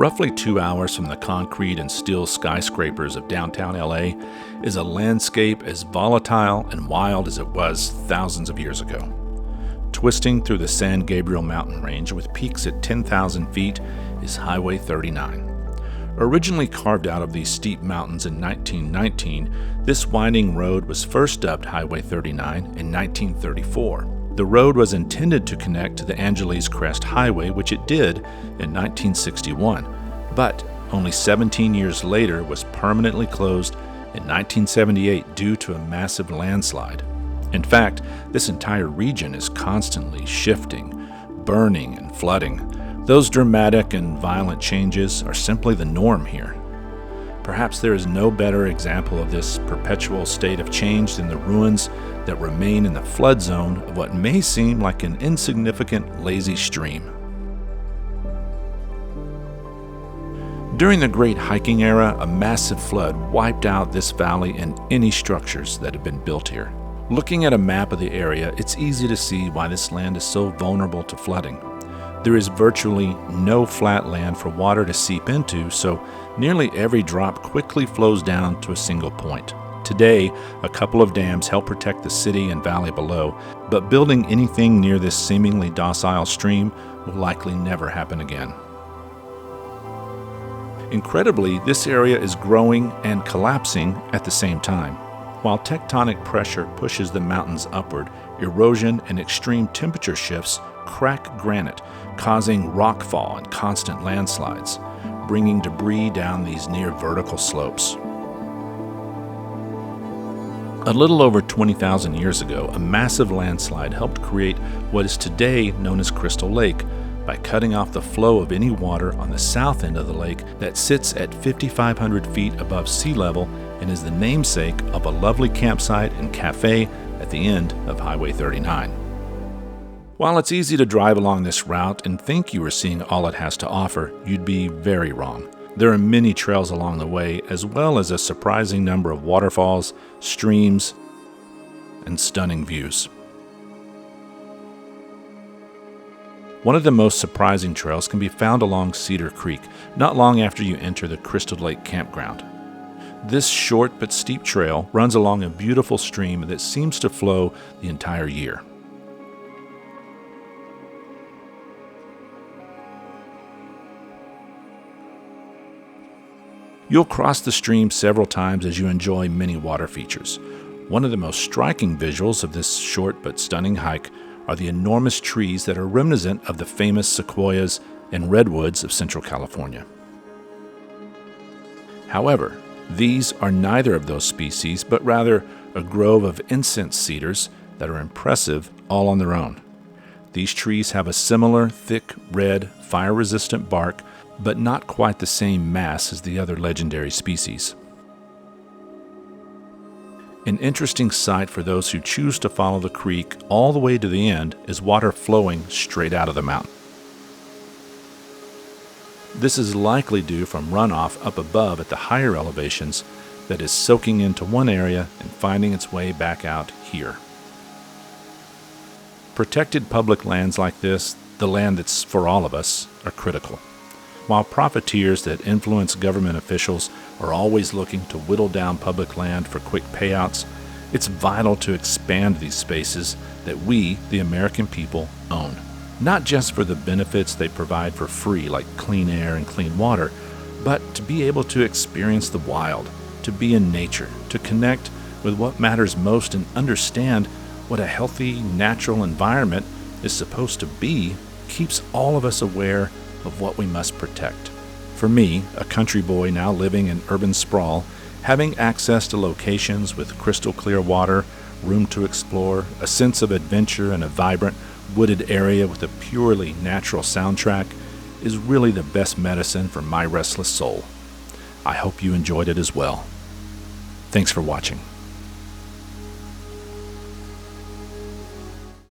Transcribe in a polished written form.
Roughly 2 hours from the concrete and steel skyscrapers of downtown LA is a landscape as volatile and wild as it was thousands of years ago. Twisting through the San Gabriel mountain range with peaks at 10,000 feet is Highway 39. Originally carved out of these steep mountains in 1919, this winding road was first dubbed Highway 39 in 1934. The road was intended to connect to the Angeles Crest Highway, which it did in 1961, but only 17 years later was permanently closed in 1978 due to a massive landslide. In fact, this entire region is constantly shifting, burning, and flooding. Those dramatic and violent changes are simply the norm here. Perhaps there is no better example of this perpetual state of change than the ruins that remain in the flood zone of what may seem like an insignificant, lazy stream. During the Great Hiking Era, a massive flood wiped out this valley and any structures that had been built here. Looking at a map of the area, it's easy to see why this land is so vulnerable to flooding. There is virtually no flat land for water to seep into, so nearly every drop quickly flows down to a single point. Today, a couple of dams help protect the city and valley below, but building anything near this seemingly docile stream will likely never happen again. Incredibly, this area is growing and collapsing at the same time. While tectonic pressure pushes the mountains upward, erosion and extreme temperature shifts crack granite, causing rockfall and constant landslides, bringing debris down these near vertical slopes. A little over 20,000 years ago, a massive landslide helped create what is today known as Crystal Lake by cutting off the flow of any water on the south end of the lake that sits at 5,500 feet above sea level and is the namesake of a lovely campsite and cafe at the end of Highway 39. While it's easy to drive along this route and think you are seeing all it has to offer, you'd be very wrong. There are many trails along the way, as well as a surprising number of waterfalls, streams, and stunning views. One of the most surprising trails can be found along Cedar Creek, not long after you enter the Crystal Lake campground. This short but steep trail runs along a beautiful stream that seems to flow the entire year. You'll cross the stream several times as you enjoy many water features. One of the most striking visuals of this short but stunning hike are the enormous trees that are reminiscent of the famous sequoias and redwoods of Central California. However, these are neither of those species, but rather a grove of incense cedars that are impressive all on their own. These trees have a similar thick, red, fire-resistant bark, but not quite the same mass as the other legendary species. An interesting sight for those who choose to follow the creek all the way to the end is water flowing straight out of the mountain. This is likely due from runoff up above at the higher elevations that is soaking into one area and finding its way back out here. Protected public lands like this, the land that's for all of us, are critical. While profiteers that influence government officials are always looking to whittle down public land for quick payouts, it's vital to expand these spaces that we, the American people, own. Not just for the benefits they provide for free, like clean air and clean water, but to be able to experience the wild, to be in nature, to connect with what matters most and understand what a healthy, natural environment is supposed to be, keeps all of us aware of what we must protect. For me, a country boy now living in urban sprawl, having access to locations with crystal clear water, room to explore, a sense of adventure, and a vibrant, wooded area with a purely natural soundtrack is really the best medicine for my restless soul. I hope you enjoyed it as well. Thanks for watching.